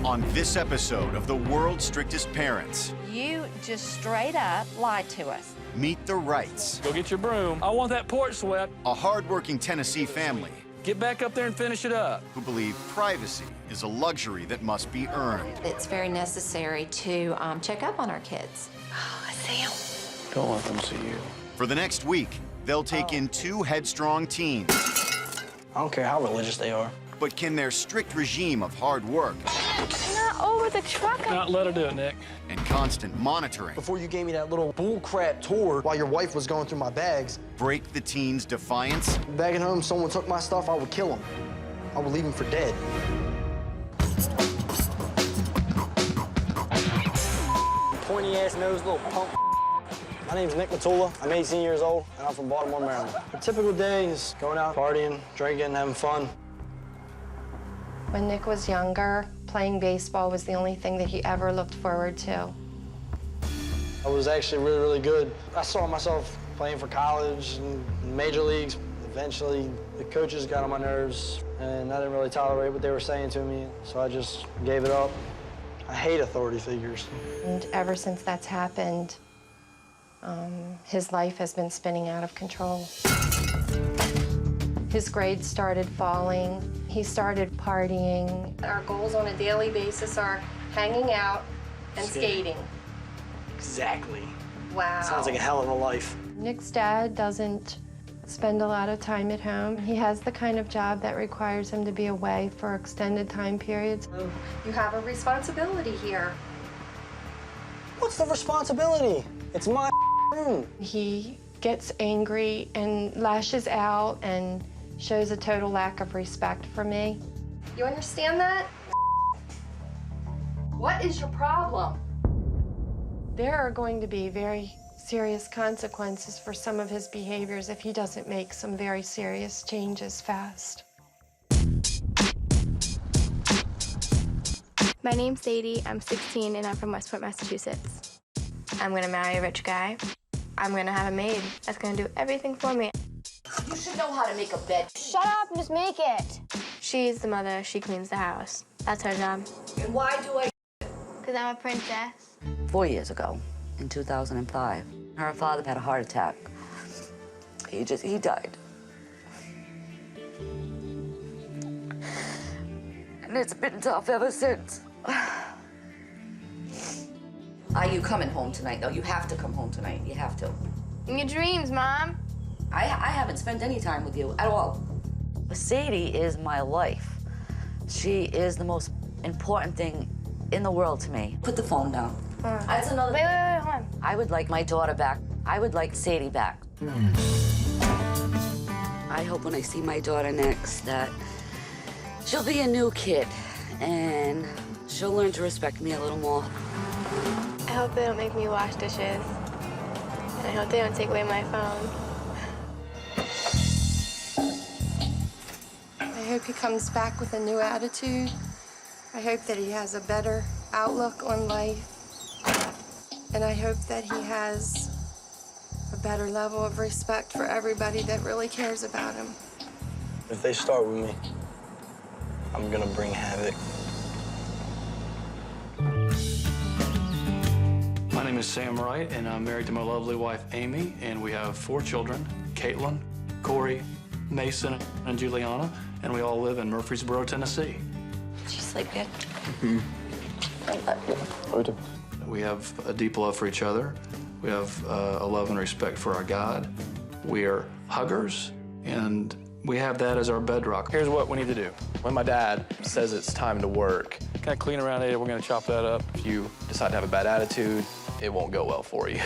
On this episode of the world's strictest parents, You just straight up lied to us. meet the Wrights, Go get your broom. I want that porch swept. a hard-working Tennessee family Get back up there and finish it up. who believe privacy is a luxury that must be earned. It's very necessary to check up on our kids. Oh, I see him. Don't let them see you. For the next week, they'll take in two headstrong teens. I don't care how religious they are. But can their strict regime of hard work Not over the truck. Not let her do it, Nick. and constant monitoring Before you gave me that little bullcrap tour while your wife was going through my bags, break the teens' defiance? back at home, someone took my stuff, I would kill them. I would leave them for dead. Pointy-ass nose, little punk. My name's Nick Matula. I'm 18 years old, and I'm from Baltimore, Maryland. A typical day is going out, partying, drinking, having fun. When Nick was younger, playing baseball was the only thing that he ever looked forward to. I was actually really, really good. I saw myself playing for college and major leagues. Eventually, the coaches got on my nerves, and I didn't really tolerate what they were saying to me, so I just gave it up. I hate authority figures. And ever since that's happened, his life has been spinning out of control. His grades started falling. He started partying. Our goals on a daily basis are hanging out and skating. Exactly. Wow. Sounds like a hell of a life. Nick's dad doesn't spend a lot of time at home. He has the kind of job that requires him to be away for extended time periods. You have a responsibility here. What's the responsibility? It's my room. He gets angry and lashes out and shows a total lack of respect for me. You understand that? What is your problem? There are going to be very serious consequences for some of his behaviors if he doesn't make some very serious changes fast. My name's Sadie, I'm 16, and I'm from Westport, Massachusetts. I'm gonna marry a rich guy. I'm gonna have a maid that's gonna do everything for me. You should know how to make a bed. Shut up and just make it. She's the mother, she cleans the house. That's her job. And why do I? Because I'm a princess. 4 years ago, in 2005, her father had a heart attack. He died. And it's been tough ever since. Are you coming home tonight, though? You have to come home tonight. You have to. In your dreams, Mom. I haven't spent any time with you at all. Sadie is my life. She is the most important thing in the world to me. Put the phone down. That's another. Wait, hold on. I would like my daughter back. I would like Sadie back. I hope when I see my daughter next that she'll be a new kid and she'll learn to respect me a little more. I hope they don't make me wash dishes. And I hope they don't take away my phone. I hope he comes back with a new attitude. I hope that he has a better outlook on life. And I hope that he has a better level of respect for everybody that really cares about him. If they start with me, I'm gonna bring havoc. My name is Sam Wright, and I'm married to my lovely wife, Amy, and we have 4 children, Caitlin, Corey, Mason, and Juliana, and we all live in Murfreesboro, Tennessee. Did you sleep good? We have a deep love for each other. We have a love and respect for our God. We are huggers, and we have that as our bedrock. Here's what we need to do. When my dad says it's time to work, Kind of clean around it, we're gonna chop that up. if you decide to have a bad attitude, it won't go well for you.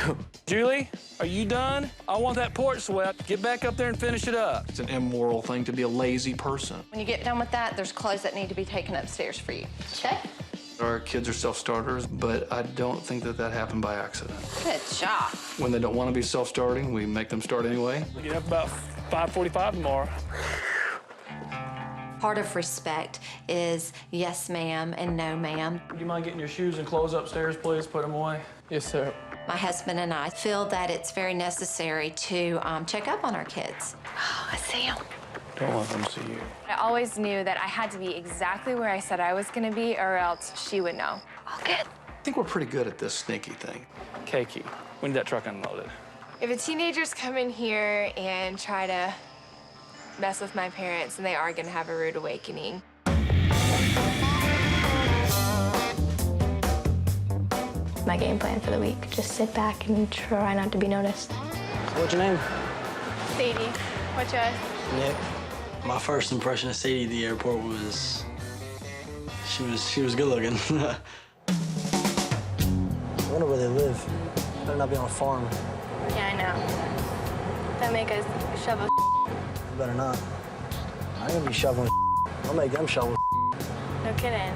Julie, are you done? I want that porch swept. Get back up there and finish it up. It's an immoral thing to be a lazy person. When you get done with that, there's clothes that need to be taken upstairs for you. Okay? Our kids are self-starters, but I don't think that happened by accident. Good job. When they don't want to be self-starting, we make them start anyway. We get up about 5:45 tomorrow. Part of respect is yes, ma'am, and no, ma'am. Do you mind getting your shoes and clothes upstairs, please? Put them away. Yes, sir. My husband and I feel that it's very necessary to check up on our kids. Oh, I see him. Don't let them see you. I always knew that I had to be exactly where I said I was gonna be, or else she would know. All good. I think we're pretty good at this sneaky thing. Cakey, we need that truck unloaded. If the teenagers come in here and try to mess with my parents, then they are gonna have a rude awakening. My game plan for the week, just sit back and try not to be noticed. What's your name? Sadie, what's yours? Nick. My first impression of Sadie at the airport was she was good looking. I wonder where they live. Better not be on a farm. Yeah, I know. That make us shovel. Better not. I ain't gonna be shoveling. I'll make them shovel. No kidding.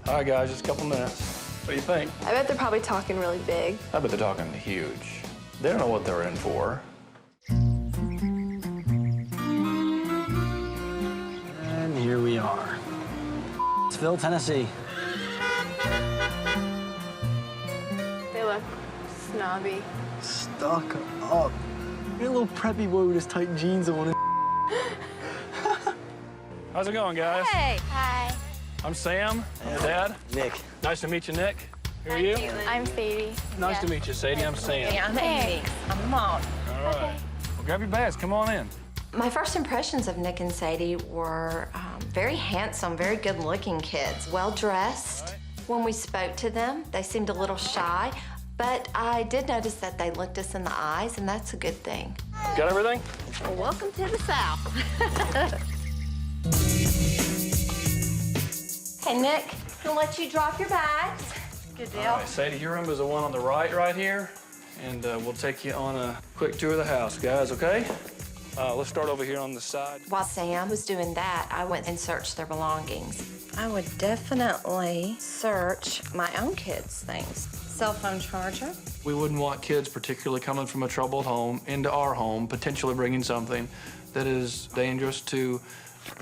All right, guys, just a couple minutes. What do you think? I bet they're probably talking really big. I bet they're talking huge. They don't know what they're in for. And here we are. It's Tennessee. They look snobby. Stuck up. You're a little preppy boy with his tight jeans on. How's it going, guys? Hey. Hi. I'm Sam, your dad. Nick. Nice to meet you, Nick. Who are you? I'm Sadie. Nice to meet you, Sadie. I'm Sam. I'm Amy. I'm Mom. All right. Well, grab your bags. Come on in. My first impressions of Nick and Sadie were very handsome, very good-looking kids, well-dressed. When we spoke to them, they seemed a little shy, but I did notice that they looked us in the eyes, and that's a good thing. Got everything? Well, welcome to the South. Hey, Nick, I'll let you drop your bags. Good deal. All right, Sadie, your room is the one on the right here, and we'll take you on a quick tour of the house, guys, okay? Let's start over here on the side. While Sam was doing that, I went and searched their belongings. I would definitely search my own kids' things. Cell phone charger. We wouldn't want kids, particularly coming from a troubled home, into our home, potentially bringing something that is dangerous to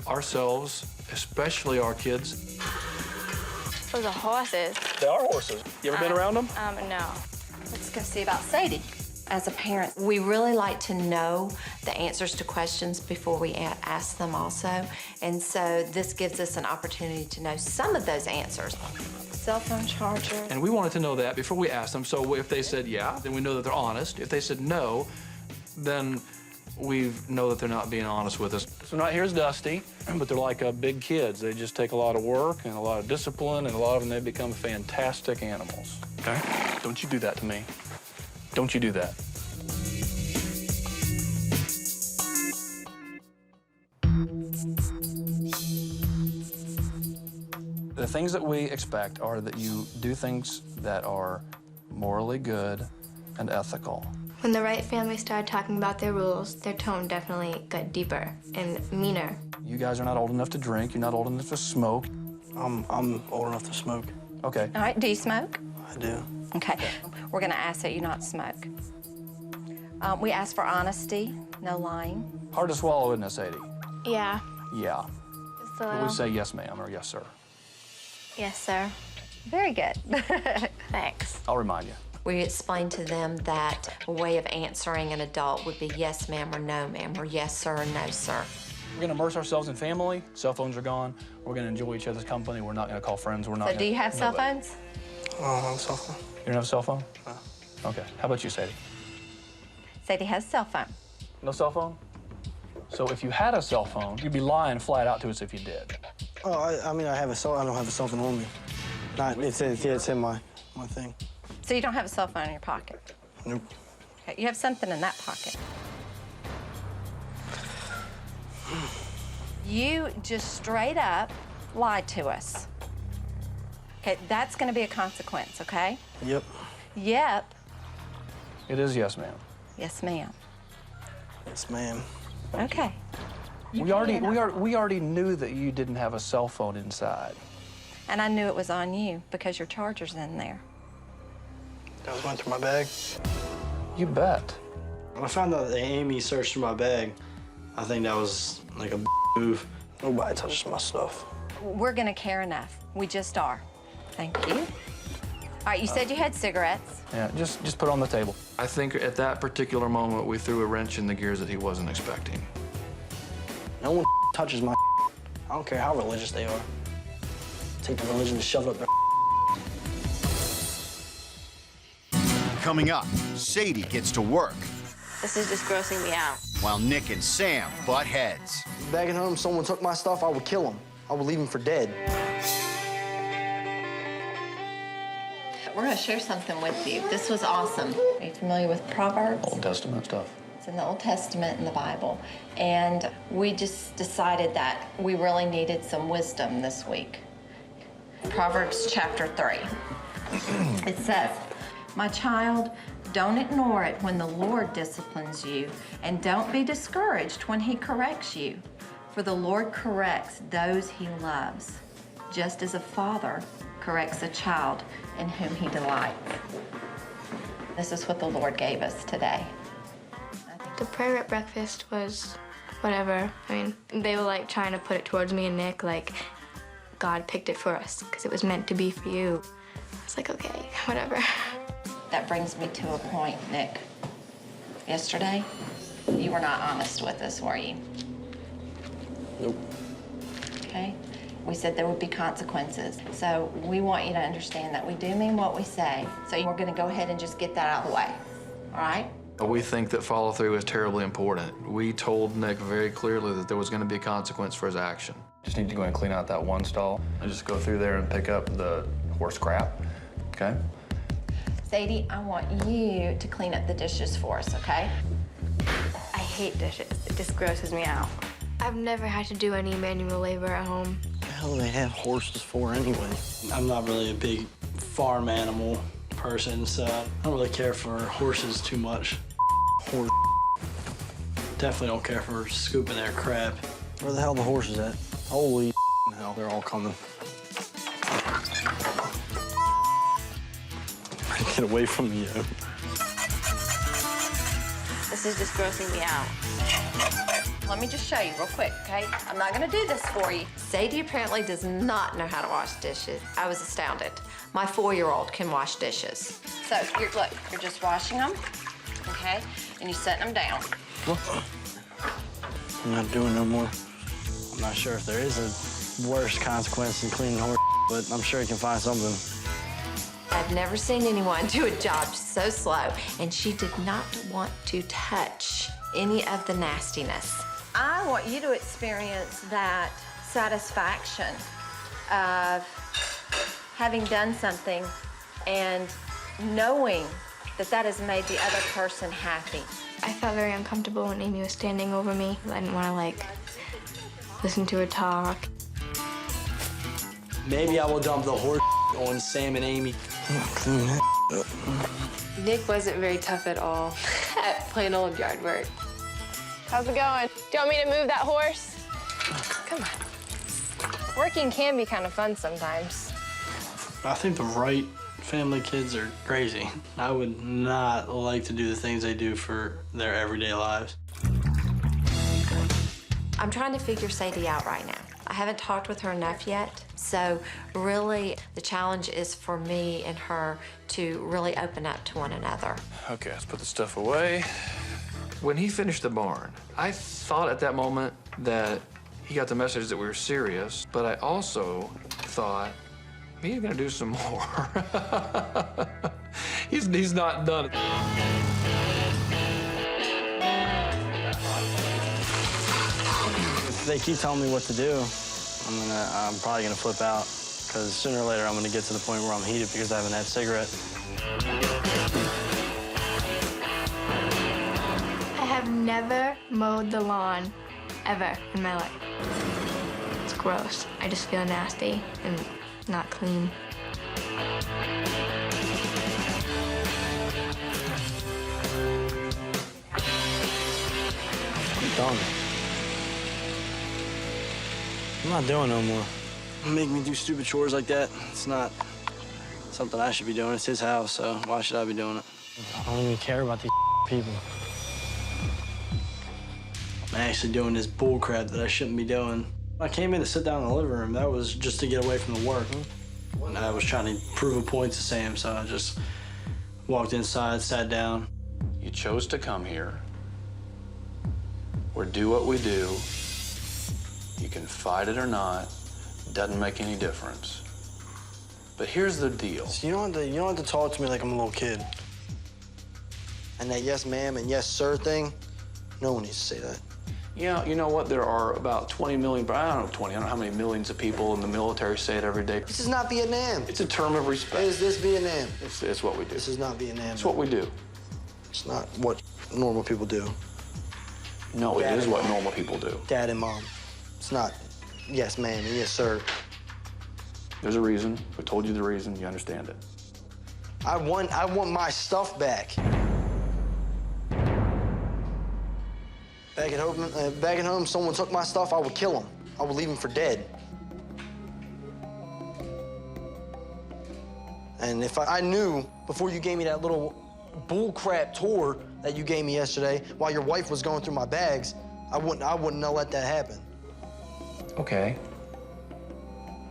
ourselves, especially our kids. Those are horses. They are horses. You ever been around them? No. Let's go see about Sadie. As a parent, we really like to know the answers to questions before we ask them also. And so this gives us an opportunity to know some of those answers. Cell phone charger. And we wanted to know that before we asked them. So if they said yeah, then we know that they're honest. If they said no, then we know that they're not being honest with us. So right here's Dusty, but they're like big kids. They just take a lot of work and a lot of discipline, and a lot of them, they become fantastic animals, okay? Don't you do that to me. Don't you do that. The things that we expect are that you do things that are morally good and ethical. When the Wright family started talking about their rules, their tone definitely got deeper and meaner. You guys are not old enough to drink. You're not old enough to smoke. I'm old enough to smoke. Okay. All right, do you smoke? I do. Okay. We're gonna ask that you not smoke. We ask for honesty, no lying. Hard to swallow, isn't it, Sadie? Yeah. Yeah. Just a But little. we say yes, ma'am, or yes, sir. Yes, sir. Very good. Thanks. I'll remind you. We explained to them that a way of answering an adult would be yes, ma'am, or no, ma'am, or yes, sir, or no, sir. We're gonna immerse ourselves in family. Cell phones are gone. We're gonna enjoy each other's company. We're not gonna call friends. We're not. So do you have cell nobody. phones? Oh, I have a cell phone. You don't have a cell phone? No. Okay. How about you, Sadie? Sadie has a cell phone. No cell phone? So if you had a cell phone, you'd be lying flat out to us if you did. Oh, I mean, I don't have a cell phone on me. Not, it's in my thing. So you don't have a cell phone in your pocket? Nope. Okay, you have something in that pocket. You just straight up lied to us. Okay, that's gonna be a consequence, okay? Yep. Yep. It is yes, ma'am. Yes, ma'am. Yes, ma'am. Okay. We already knew that you didn't have a cell phone inside. And I knew it was on you because your charger's in there. That was going through my bag. You bet. When I found out that Amy searched through my bag, I think that was like a move. Nobody touches my stuff. We're gonna care enough. We just are. Thank you. right, you said you had cigarettes. Yeah, just put it on the table. I think at that particular moment, we threw a wrench in the gears that he wasn't expecting. No one touches my I don't care how religious they are. Take the religion and shove it up their Coming up, Sadie gets to work, This is just grossing me out. while Nick and Sam butt heads. Back at home, someone took my stuff, I would kill them. I would leave them for dead. We're going to share something with you. This was awesome. Are you familiar with Proverbs? Old Testament stuff. It's in the Old Testament in the Bible. And we just decided that we really needed some wisdom this week. Proverbs chapter 3. It says, "My child, don't ignore it when the Lord disciplines you, and don't be discouraged when he corrects you. For the Lord corrects those he loves, just as a father corrects a child in whom he delights." This is what the Lord gave us today. The prayer at breakfast was whatever. I mean, they were like trying to put it towards me and Nick, like God picked it for us because it was meant to be for you. It's like, okay, whatever. That brings me to a point, Nick. Yesterday, you were not honest with us, were you? Nope. Okay? We said there would be consequences. So we want you to understand that we do mean what we say. So we're gonna go ahead and just get that out of the way, all right? We think that follow-through is terribly important. We told Nick very clearly that there was going to be a consequence for his action. Just need to go and clean out that one stall. I just go through there and pick up the horse crap, okay? Sadie, I want you to clean up the dishes for us, okay? I hate dishes. It just grosses me out. I've never had to do any manual labor at home. What the hell do they have horses for anyway? I'm not really a big farm animal person, so I don't really care for horses too much. Horse. Definitely don't care for scooping their crap. Where the hell are the horses at? Holy hell, they're all coming. Get away from me, yo. This is just grossing me out. Let me just show you real quick, okay? I'm not gonna do this for you. Sadie apparently does not know how to wash dishes. I was astounded. My 4-year-old can wash dishes. So look, you're just washing them, okay? And you're setting them down. I'm not doing no more. I'm not sure if there is a worse consequence than cleaning horse, but I'm sure you can find something. I've never seen anyone do a job so slow, and she did not want to touch any of the nastiness. I want you to experience that satisfaction of having done something and knowing that that has made the other person happy. I felt very uncomfortable when Amy was standing over me. I didn't want to, like, listen to her talk. Maybe I will dump the horse on Sam and Amy. Clean that up. Nick wasn't very tough at all at plain old yard work. How's it going? Do you want me to move that horse? Come on. Working can be kind of fun sometimes. I think the Wright family kids are crazy. I would not like to do the things they do for their everyday lives. I'm trying to figure Sadie out right now. I haven't talked with her enough yet, so really the challenge is for me and her to really open up to one another. Okay, let's put the stuff away. When he finished the barn, I thought at that moment that he got the message that we were serious, but I also thought he's gonna do some more. He's not done. If they keep telling me what to do, I'm probably gonna flip out, because sooner or later I'm gonna get to the point where I'm heated because I haven't had a cigarette. I have never mowed the lawn, ever, in my life. It's gross. I just feel nasty and not clean. I'm done. I'm not doing no more. Make me do stupid chores like that. It's not something I should be doing. It's his house, so why should I be doing it? I don't even care about these people. I'm actually doing this bull crap that I shouldn't be doing. I came in to sit down in the living room. That was just to get away from the work. I was trying to prove a point to Sam, so I just walked inside, sat down. You chose to come here. Or do what we do. You can fight it or not. Doesn't make any difference. But here's the deal. So you don't have to talk to me like I'm a little kid. And that yes, ma'am, and yes, sir thing, no one needs to say that. Yeah, you know what? There are about 20 million, but I don't know 20. I don't know how many millions of people in the military say it every day. This is not Vietnam. It's a term of respect. Is this Vietnam? It's what we do. This is not Vietnam. It's what we do. It's not what normal people do. No, it is what normal people do. Dad and mom. It's not yes, ma'am, and yes, sir. There's a reason. We told you the reason. You understand it. I want my stuff back. Back at home, someone took my stuff, I would kill him. I would leave him for dead. And if I knew before you gave me that little bullcrap tour that you gave me yesterday while your wife was going through my bags, I wouldn't have let that happen. Okay.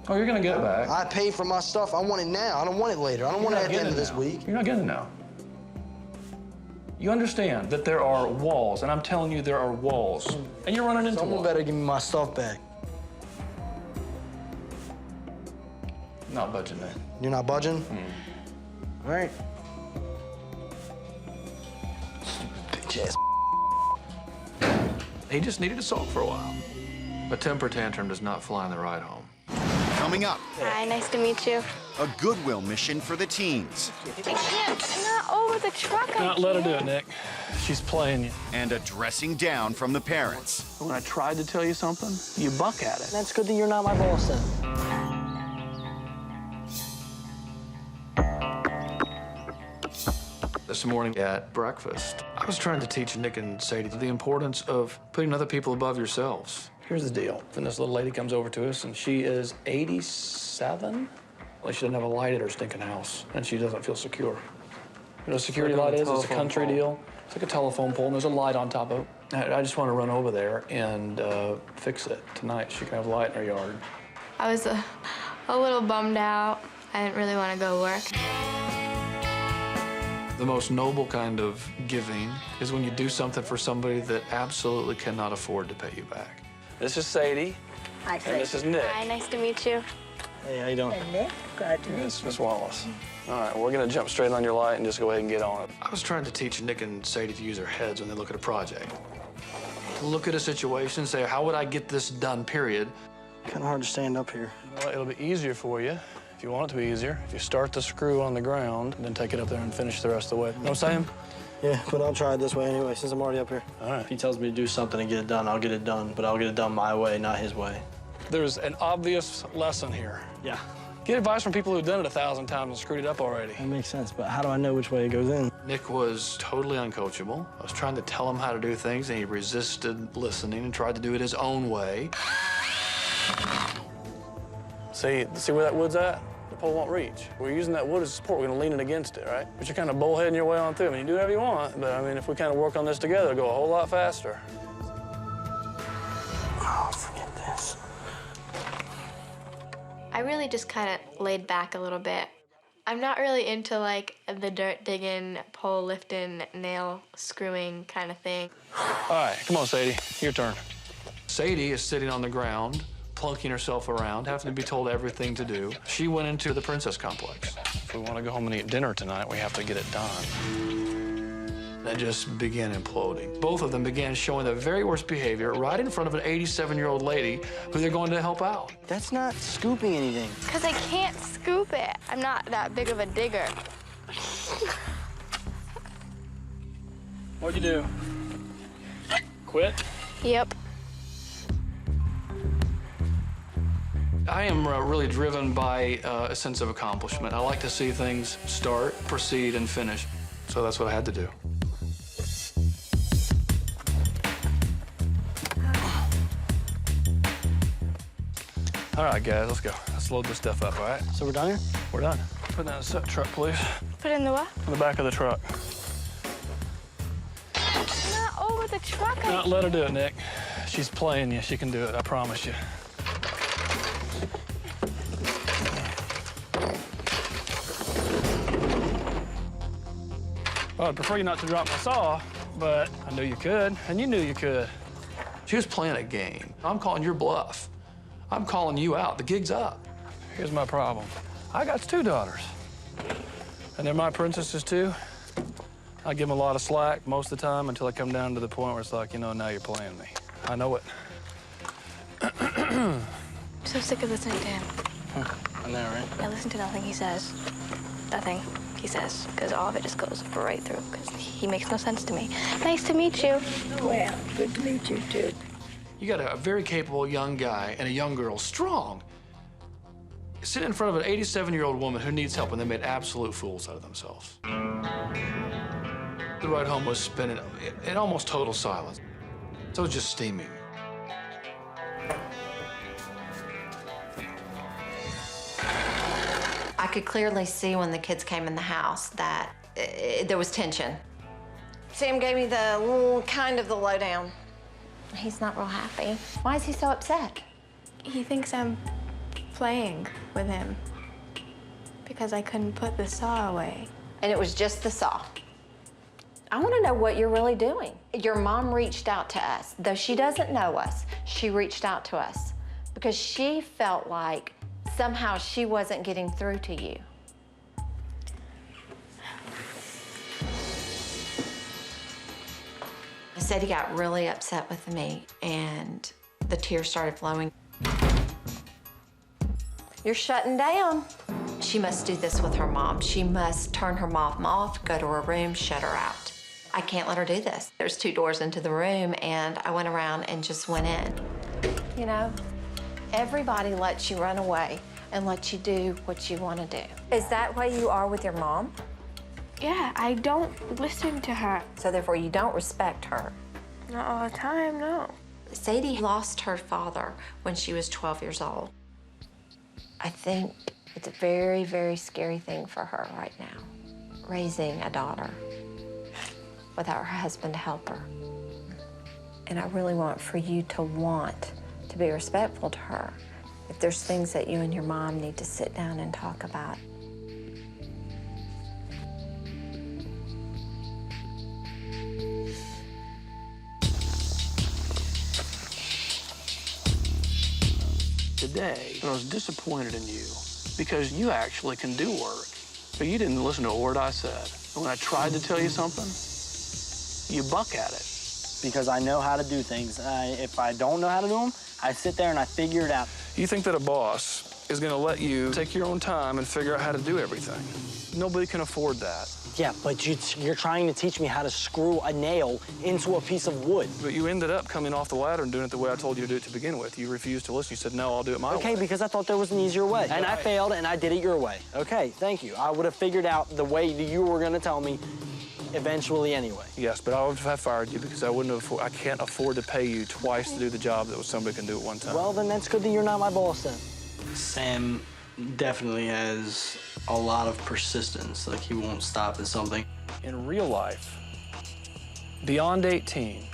Oh, you're gonna get it back. I paid for my stuff. I want it now. I don't want it later. I don't want it at the end of this week. You're not getting it now. You understand that there are walls, and I'm telling you there are walls, and you're running into Someone one. better give me my stuff back. Not budging, man. You're not budging? All right. Bitch ass. He just needed to sulk for a while. A temper tantrum does not fly in the ride home. Coming up, Hi, nice to meet you. a goodwill mission for the teens. I can't. Not over the truck. Not let her do it, Nick. She's playing you. And a dressing down from the parents. When I tried to tell you something, you buck at it. That's good that you're not my boss then. This morning at breakfast, I was trying to teach Nick and Sadie the importance of putting other people above yourselves. Here's the deal. Then this little lady comes over to us, and she is 87. Well, she doesn't have a light at her stinking house, and she doesn't feel secure. You know what a security light is? It's a country deal. It's like a telephone pole, and there's a light on top of it. I just want to run over there and fix it tonight. She can have a light in her yard. I was a little bummed out. I didn't really want to go work. The most noble kind of giving is when you do something for somebody that absolutely cannot afford to pay you back. This is Sadie. Hi, And this is Nick. Hi, nice to meet you. Hey, how you doing? Nick, glad to meet you. This is Miss Wallace. All right, we're gonna jump straight on your light and just go ahead and get on it. I was trying to teach Nick and Sadie to use their heads when they look at a project. Look at a situation and say, how would I get this done, period? Kind of hard to stand up here. Well, it'll be easier for you, if you want it to be easier, if you start the screw on the ground, and then take it up there and finish the rest of the way. You know what I'm saying? Yeah, but I'll try it this way anyway, since I'm already up here. All right. If he tells me to do something and get it done, I'll get it done, but I'll get it done my way, not his way. There's an obvious lesson here. Yeah. Get advice from people who've done it 1,000 times and screwed it up already. That makes sense, but how do I know which way it goes in? Nick was totally uncoachable. I was trying to tell him how to do things, and he resisted listening and tried to do it his own way. See where that wood's at? The pole won't reach. We're using that wood as support. We're gonna lean it against it, right? But you're kind of bullheading your way on through. I mean, you do whatever you want, but I mean, if we kind of work on this together, it'll go a whole lot faster. Oh, forget this. I really just kind of laid back a little bit. I'm not really into like the dirt digging, pole lifting, nail screwing kind of thing. All right, come on, Sadie, your turn. Sadie is sitting on the ground, plunking herself around, having to be told everything to do. She went into the Princess Complex. If we want to go home and eat dinner tonight, we have to get it done. That just began imploding. Both of them began showing the very worst behavior right in front of an 87-year-old lady who they're going to help out. That's not scooping anything. Because I can't scoop it. I'm not that big of a digger. What'd you do? Quit? Yep. I am really driven by a sense of accomplishment. I like to see things start, proceed, and finish. So that's what I had to do. All right, guys, let's go. Let's load this stuff up, all right? So we're done here? We're done. Put that in the truck, please. Put it in the what? In the back of the truck. Not over the truck. Not let her do it, Nick. She's playing you. She can do it, I promise you. Well, I'd prefer you not to drop my saw, but I knew you could, and you knew you could. She was playing a game. I'm calling your bluff. I'm calling you out. The gig's up. Here's my problem. I got 2 daughters, and they're my princesses, too. I give them a lot of slack most of the time until I come down to the point where it's like, you know, now you're playing me. I know it. I'm so sick of listening to him. I know, right? I listen to nothing he says. Nothing he says, because all of it just goes right through, because he makes no sense to me. Nice to meet you. Well, good to meet you, too. You got a very capable young guy and a young girl, strong, sitting in front of an 87-year-old woman who needs help, and they made absolute fools out of themselves. The ride home was spent in almost total silence. So it was just steaming. I could clearly see when the kids came in the house that there was tension. Sam gave me the kind of the lowdown. He's not real happy. Why is he so upset? He thinks I'm playing with him because I couldn't put the saw away. And it was just the saw. I want to know what you're really doing. Your mom reached out to us. Though she doesn't know us, she reached out to us because she felt like somehow she wasn't getting through to you. Sadie got really upset with me, and the tears started flowing. You're shutting down. She must do this with her mom. She must turn her mom off, go to her room, shut her out. I can't let her do this. There's 2 doors into the room, and I went around and just went in. You know, everybody lets you run away and lets you do what you want to do. Is that why you are with your mom? Yeah, I don't listen to her. So therefore you don't respect her. Not all the time, no. Sadie lost her father when she was 12 years old. I think it's a very, very scary thing for her right now, raising a daughter without her husband to help her. And I really want for you to want to be respectful to her. If there's things that you and your mom need to sit down and talk about. Today, I was disappointed in you because you actually can do work, but you didn't listen to a word I said. And when I tried to tell you something, you buck at it. Because I know how to do things. If I don't know how to do them, I sit there and I figure it out. You think that a boss is going to let you take your own time and figure out how to do everything. Nobody can afford that. Yeah, but you're trying to teach me how to screw a nail into a piece of wood. But you ended up coming off the ladder and doing it the way I told you to do it to begin with. You refused to listen. You said, no, I'll do it my way. Okay, because I thought there was an easier way. And I failed, and I did it your way. Okay, thank you. I would have figured out the way that you were going to tell me eventually anyway. Yes, but I would have fired you because I can't afford to pay you twice to do the job that somebody can do at one time. Well, then that's good that you're not my boss then. Sam definitely has a lot of persistence. Like, he won't stop at something. In real life, beyond 18,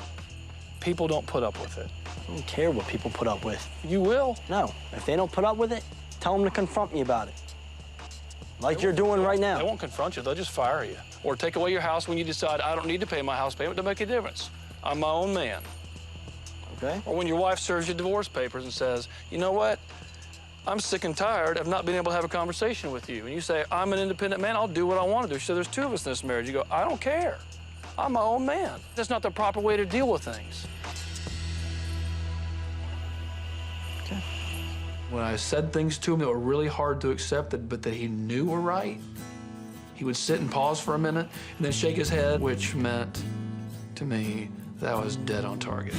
people don't put up with it. I don't care what people put up with. You will. No, if they don't put up with it, tell them to confront me about it. Like you're doing right now. They won't confront you, they'll just fire you. Or take away your house when you decide, I don't need to pay my house payment to make a difference. I'm my own man. Okay. Or when your wife serves you divorce papers and says, you know what? I'm sick and tired of not being able to have a conversation with you. And you say, I'm an independent man, I'll do what I want to do. So there's 2 of us in this marriage. You go, I don't care. I'm my own man. That's not the proper way to deal with things. Okay. When I said things to him that were really hard to accept, but that he knew were right, he would sit and pause for a minute and then shake his head, which meant to me that I was dead on target.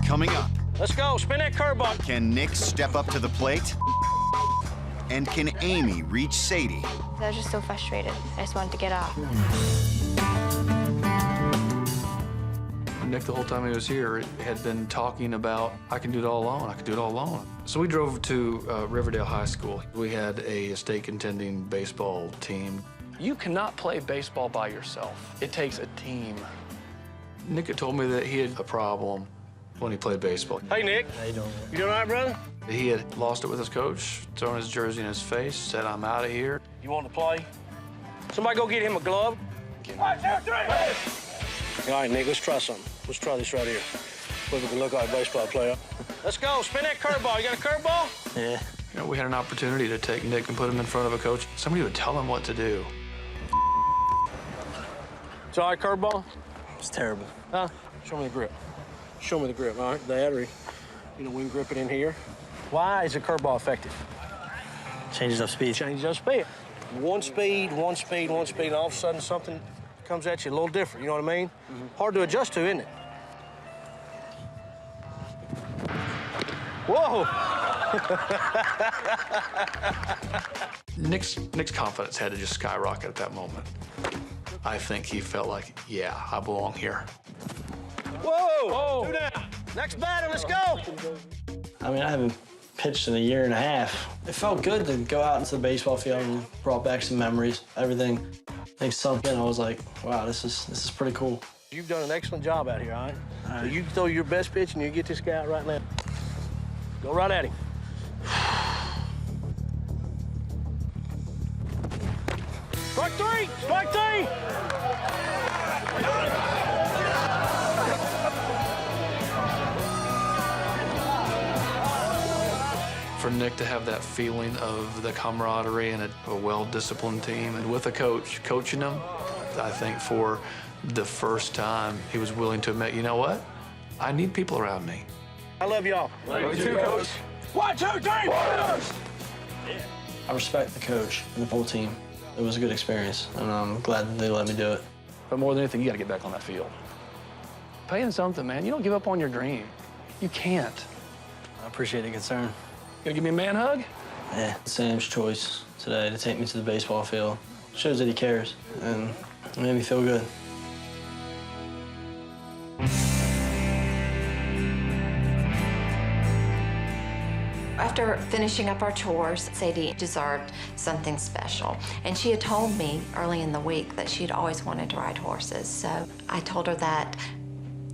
Coming up. Let's go, spin that curb up. Can Nick step up to the plate? And can Amy reach Sadie? I was just so frustrated. I just wanted to get out. Nick, the whole time he was here, had been talking about, I can do it all alone, I can do it all alone. So we drove to Riverdale High School. We had a state contending baseball team. You cannot play baseball by yourself. It takes a team. Nick had told me that he had a problem when he played baseball. Hey, Nick. How you doing? You doing all right, brother? He had lost it with his coach, thrown his jersey in his face, said, I'm out of here. You want to play? Somebody go get him a glove. 1, 2, 3. All right, Nick, let's try something. Let's try this right here. Whether we can look like a baseball player. Let's go. Spin that curveball. You got a curveball? Yeah. You know, we had an opportunity to take Nick and put him in front of a coach. Somebody would tell him what to do. It's all right, curveball? It's terrible. Huh? Show me the grip. Show me the grip, all right? That, or, we can grip it in here. Why is a curveball effective? Changes up speed. Changes up speed. One speed, and all of a sudden something comes at you a little different, you know what I mean? Hard to adjust to, isn't it? Whoa! Nick's confidence had to just skyrocket at that moment. I think he felt like, yeah, I belong here. Whoa! Whoa. 2 down. Next batter, let's go! I mean, I haven't pitched in a year and a half. It felt good to go out into the baseball field and brought back some memories. Everything sunk in. I was like, wow, this is pretty cool. You've done an excellent job out here, all right? So you throw your best pitch and you get this guy out right now. Go right at him. Strike 3! Strike 3! For Nick to have that feeling of the camaraderie and a well-disciplined team, and with a coach coaching him, I think for the first time he was willing to admit, you know what? I need people around me. I love y'all. Love you too, Coach. 1, 2, 3. I respect the coach and the whole team. It was a good experience, and I'm glad that they let me do it. But more than anything, you got to get back on that field. Paying something, man. You don't give up on your dream. You can't. I appreciate the concern. Gonna give me a man hug? Yeah, Sam's choice today to take me to the baseball field shows that he cares, and it made me feel good. After finishing up our chores, Sadie deserved something special. And she had told me early in the week that she'd always wanted to ride horses. So I told her that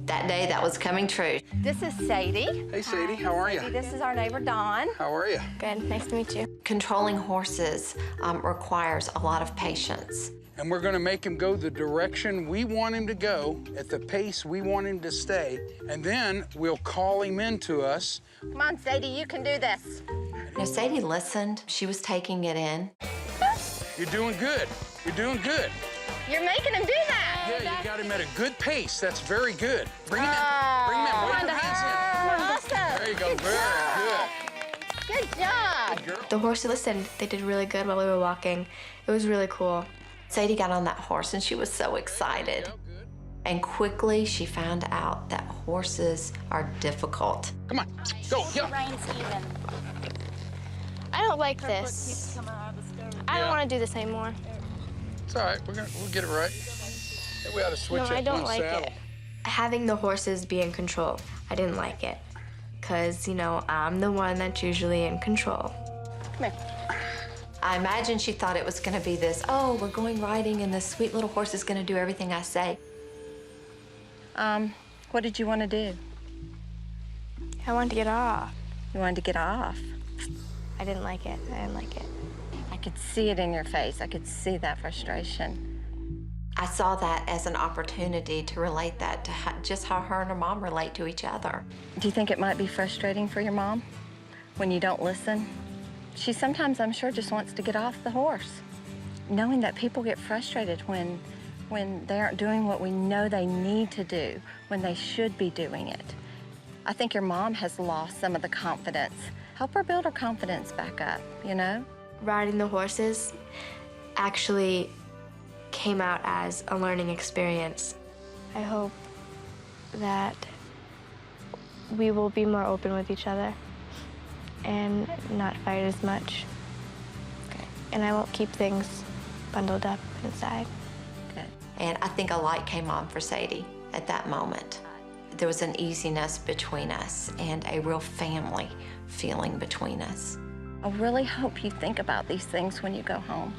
day that was coming true. This is Sadie. Hey, Sadie, how are you? This is our neighbor, Dawn. How are you? Good, nice to meet you. Controlling horses requires a lot of patience. And we're gonna make him go the direction we want him to go, at the pace we want him to stay, and then we'll call him into us. Come on, Sadie, you can do this. Now, Sadie listened. She was taking it in. You're doing good. You're doing good. You're making him do that. Yeah, you got him at a good pace. That's very good. Bring him in. Bring him in. Wave your hands in. Awesome. There you go. Very good. Good job. The horses listened. They did really good while we were walking. It was really cool. Sadie got on that horse and she was so excited. And quickly she found out that horses are difficult. Come on, go, yeah. I don't like this. I don't want to do this anymore. It's all right. We'll get it right. We ought to switch No, up I don't one like saddle. it. Having the horses be in control, I didn't like it. Because, I'm the one that's usually in control. Come here. I imagine she thought it was going to be this, oh, we're going riding and this sweet little horse is going to do everything I say. What did you want to do? I wanted to get off. You wanted to get off. I didn't like it. I didn't like it. I could see it in your face. I could see that frustration. I saw that as an opportunity to relate that to just how her and her mom relate to each other. Do you think it might be frustrating for your mom when you don't listen? She sometimes, I'm sure, just wants to get off the horse. Knowing that people get frustrated when they aren't doing what we know they need to do, when they should be doing it. I think your mom has lost some of the confidence. Help her build her confidence back up, Riding the horses actually came out as a learning experience. I hope that we will be more open with each other and not fight as much. Okay. And I won't keep things bundled up inside. Good. And I think a light came on for Sadie at that moment. There was an easiness between us and a real family feeling between us. I really hope you think about these things when you go home.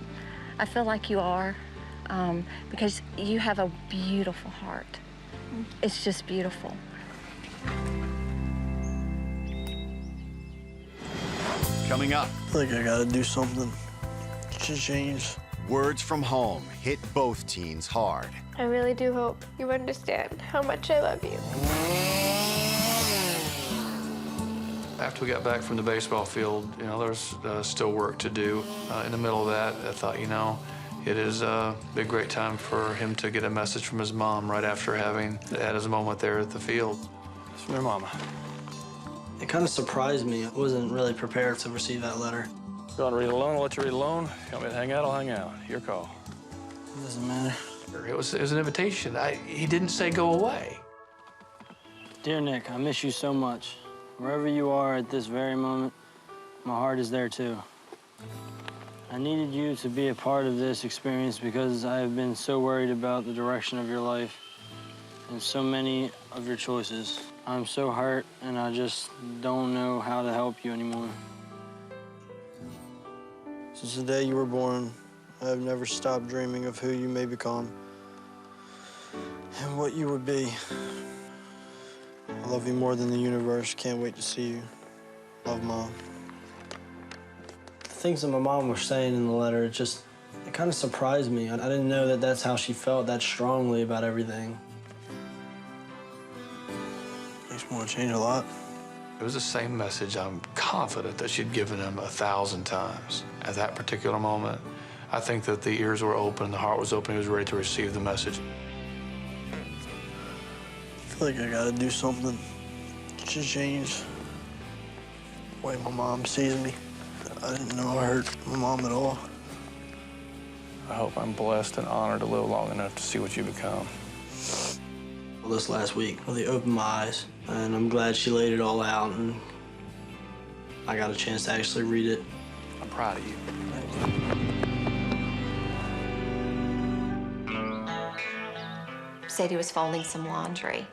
I feel like you are, because you have a beautiful heart. It's just beautiful. Coming up. I think I gotta do something to change Words from home hit both teens hard. I really do hope you understand how much I love you. After we got back from the baseball field, you know, there's still work to do. In the middle of that, I thought, you know, it is a great time for him to get a message from his mom right after having had his moment there at the field. It's from your mama. It kind of surprised me. I wasn't really prepared to receive that letter. You want to read alone? I'll let you read alone. If you want me to hang out, I'll hang out. Your call. It doesn't matter. It was an invitation. He didn't say go away. Dear Nick, I miss you so much. Wherever you are at this very moment, my heart is there too. I needed you to be a part of this experience because I have been so worried about the direction of your life and so many of your choices. I'm so hurt and I just don't know how to help you anymore. Since the day you were born, I have never stopped dreaming of who you may become and what you would be. I love you more than the universe. Can't wait to see you. Love, Mom. The things that my mom was saying in the letter, it kind of surprised me. I didn't know that that's how she felt that strongly about everything. Makes me want to change a lot. It was the same message I'm confident that she'd given him 1,000 times. At that particular moment, I think that the ears were open, the heart was open, he was ready to receive the message. I feel like I gotta do something to change the way my mom sees me. I didn't know I hurt my mom at all. I hope I'm blessed and honored to live long enough to see what you become. Well, this last week really opened my eyes, and I'm glad she laid it all out, and I got a chance to actually read it. I'm proud of you. Sadie was folding some laundry,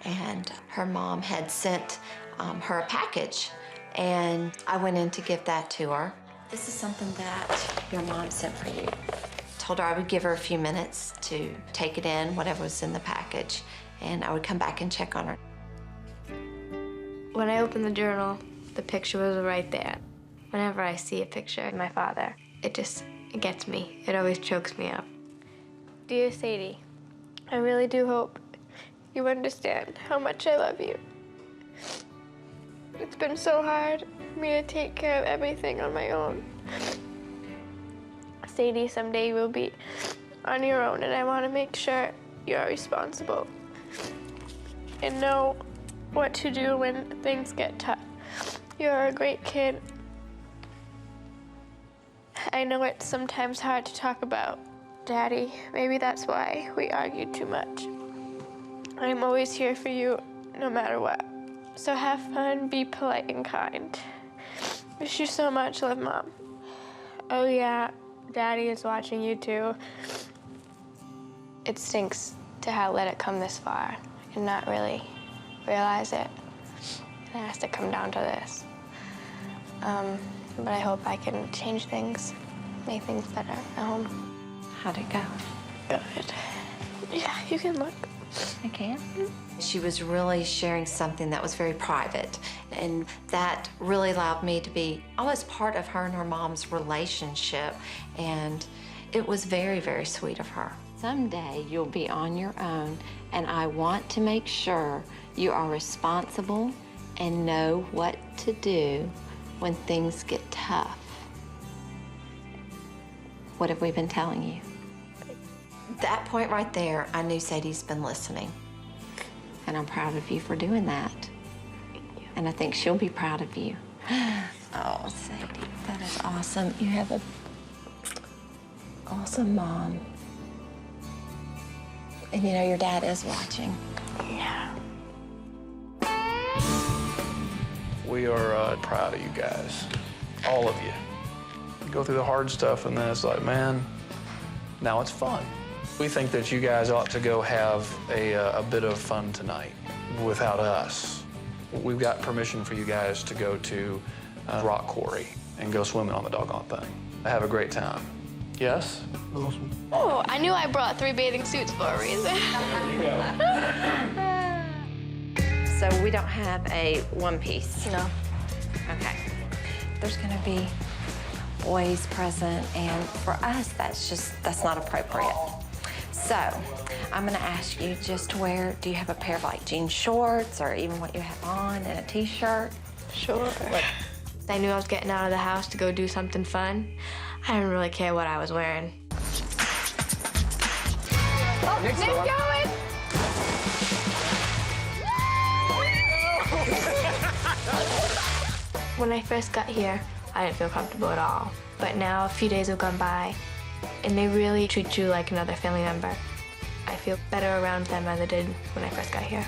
and her mom had sent her a package, and I went in to give that to her. This is something that your mom sent for you. Told her I would give her a few minutes to take it in, whatever was in the package, and I would come back and check on her. When I opened the journal, the picture was right there. Whenever I see a picture of my father, it gets me. It always chokes me up. Dear Sadie, I really do hope you understand how much I love you. It's been so hard for me to take care of everything on my own. Sadie, someday you will be on your own, and I want to make sure you're responsible and know what to do when things get tough. You're a great kid. I know it's sometimes hard to talk about, Daddy. Maybe that's why we argued too much. I'm always here for you, no matter what. So have fun, be polite and kind. Miss you so much, love, Mom. Oh yeah, Daddy is watching you too. It stinks to have let it come this far and not really realize it. It has to come down to this. But I hope I can change things, make things better at home. How'd it go? Good. Yeah, you can look. I can. She was really sharing something that was very private, and that really allowed me to be almost part of her and her mom's relationship, and it was very, very sweet of her. Someday you'll be on your own, and I want to make sure you are responsible and know what to do when things get tough. What have we been telling you? That point right there, I knew Sadie's been listening. And I'm proud of you for doing that. And I think she'll be proud of you. Oh, Sadie, that is awesome. You have an awesome mom. And you know your dad is watching. Yeah. We are proud of you guys, all of you. You go through the hard stuff, and then it's like, man, now it's fun. We think that you guys ought to go have a bit of fun tonight without us. We've got permission for you guys to go to Rock Quarry and go swimming on the doggone thing. Have a great time. Yes? Awesome. Oh, I knew I brought 3 bathing suits for a reason. So we don't have a one piece? No. Okay. There's gonna be boys present, and for us, that's not appropriate. So, I'm gonna ask you just to wear, do you have a pair of like jean shorts or even what you have on and a t-shirt? Sure. I knew I was getting out of the house to go do something fun. I didn't really care what I was wearing. Oh, Nick's going! When I first got here, I didn't feel comfortable at all. But now a few days have gone by, and they really treat you like another family member. I feel better around them than I did when I first got here.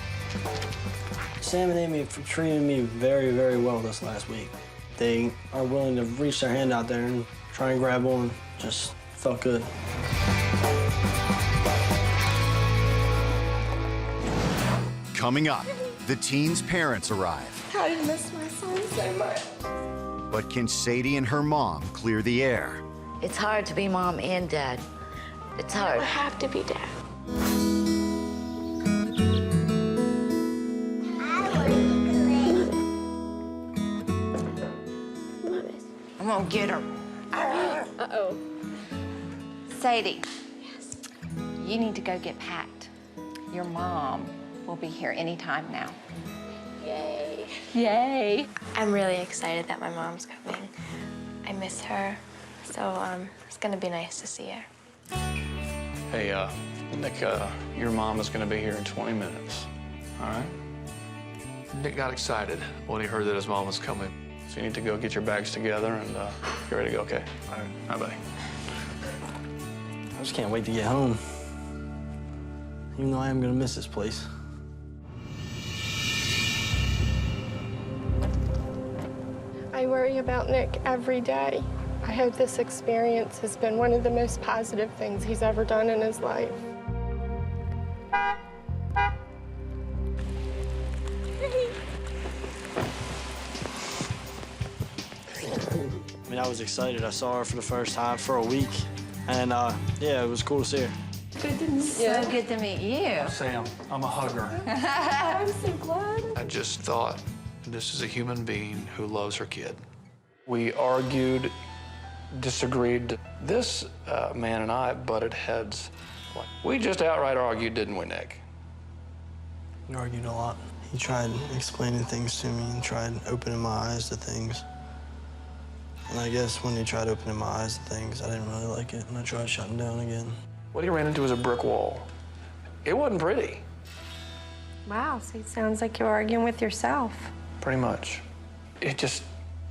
Sam and Amy treated me very, very well this last week. They are willing to reach their hand out there and try and grab on. Just felt good. Coming up, the teens' parents arrive. I miss my son so much. But can Sadie and her mom clear the air? It's hard to be mom and dad. It's hard. I have to be dad. I'm gonna get her. Uh-oh. Sadie, you need to go get packed. Your mom will be here anytime now. Yay. Yay. I'm really excited that my mom's coming. I miss her, so it's gonna be nice to see her. Hey, Nick, your mom is gonna be here in 20 minutes, all right? Nick got excited when he heard that his mom was coming. So you need to go get your bags together and get ready to go, okay? All right, bye, buddy. I just can't wait to get home. Even though I am gonna miss this place. I worry about Nick every day. I hope this experience has been one of the most positive things he's ever done in his life. I mean, I was excited. I saw her for the first time for a week. And yeah, it was cool to see her. Good to meet you. So good to meet you. Sam, I'm a hugger. I'm so glad. I just thought this is a human being who loves her kid. We argued, disagreed. This man and I butted heads. We just outright argued, didn't we, Nick? We argued a lot. He tried explaining things to me and tried opening my eyes to things. And I guess when he tried opening my eyes to things, I didn't really like it, and I tried shutting down again. What he ran into was a brick wall. It wasn't pretty. Wow, so it sounds like you're arguing with yourself. Pretty much. It just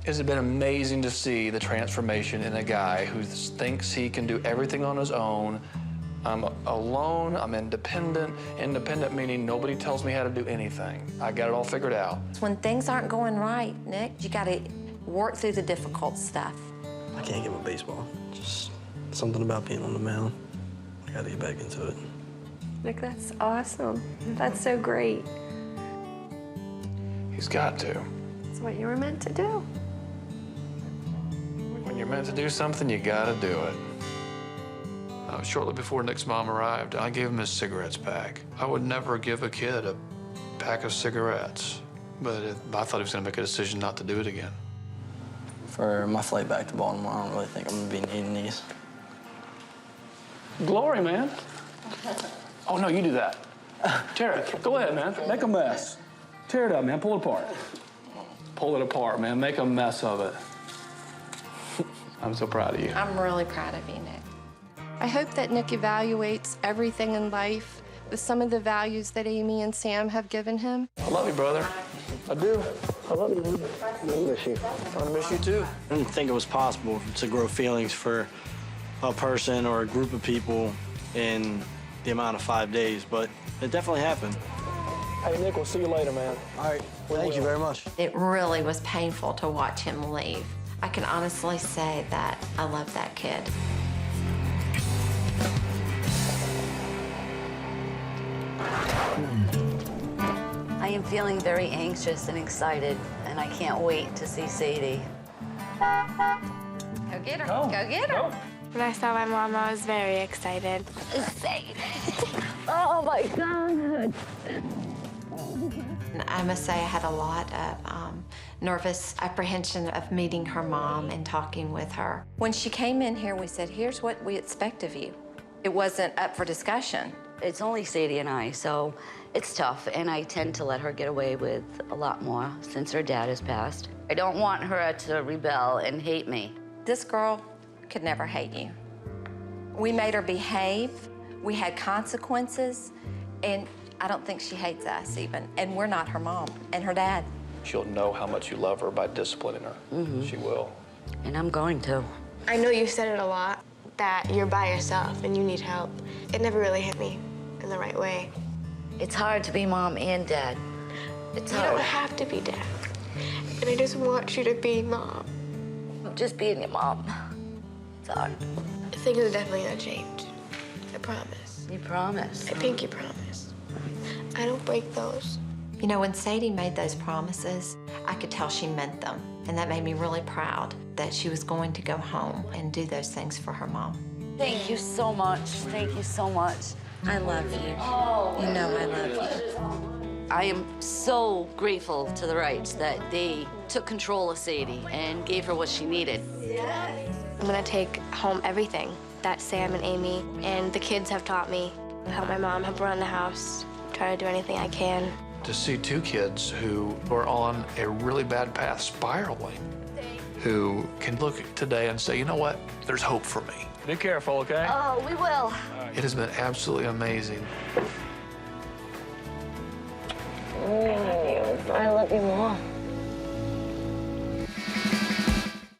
has been amazing to see the transformation in a guy who thinks he can do everything on his own. I'm alone, I'm independent. Independent meaning nobody tells me how to do anything. I got it all figured out. When things aren't going right, Nick, you gotta work through the difficult stuff. I can't get my baseball. Just something about being on the mound. I gotta get back into it. Nick, that's awesome. That's so great. He's got to. It's what you were meant to do. When you're meant to do something, you gotta do it. Shortly before Nick's mom arrived, I gave him his cigarettes back. I would never give a kid a pack of cigarettes, but I thought he was gonna make a decision not to do it again. For my flight back to Baltimore, I don't really think I'm gonna be needing these. Glory, man. Oh, no, you do that. Tear it. Go ahead, man. Make a mess. Tear it up, man. Pull it apart. Pull it apart, man. Make a mess of it. I'm so proud of you. I'm really proud of you, Nick. I hope that Nick evaluates everything in life with some of the values that Amy and Sam have given him. I love you, brother. I do. I love you, man. I miss you. I miss you, too. I didn't think it was possible to grow feelings for a person or a group of people in the amount of 5 days, but it definitely happened. Hey, Nick, we'll see you later, man. All right, thank you very much. It really was painful to watch him leave. I can honestly say that I love that kid. I am feeling very anxious and excited, and I can't wait to see Sadie. Go get her. Go get her. When I saw my mom, I was very excited. Sadie. Oh, my God. And I must say I had a lot of nervous apprehension of meeting her mom and talking with her. When she came in here, we said, here's what we expect of you. It wasn't up for discussion. It's only Sadie and I, so it's tough, and I tend to let her get away with a lot more since her dad has passed. I don't want her to rebel and hate me. This girl could never hate you. We made her behave. We had consequences, and I don't think she hates us even. And we're not her mom and her dad. She'll know how much you love her by disciplining her. She will. And I'm going to. I know you said it a lot, that you're by yourself and you need help. It never really hit me in the right way. It's hard to be mom and dad. It's hard. You don't have to be dad. And I just want you to be mom. Just being your mom. It's hard. Things are definitely gonna change. I promise. You promise? I think you promise. I don't break those. You know, when Sadie made those promises, I could tell she meant them. And that made me really proud that she was going to go home and do those things for her mom. Thank you so much. Thank you so much. I love you. You know I love you. I am so grateful to the Wrights that they took control of Sadie and gave her what she needed. I'm gonna take home everything that Sam and Amy and the kids have taught me. Help my mom, help run the house, try to do anything I can. To see two kids who are on a really bad path, spiraling, who can look today and say, you know what, there's hope for me. Be careful, okay? Oh, we will. It has been absolutely amazing. I love you, Mom.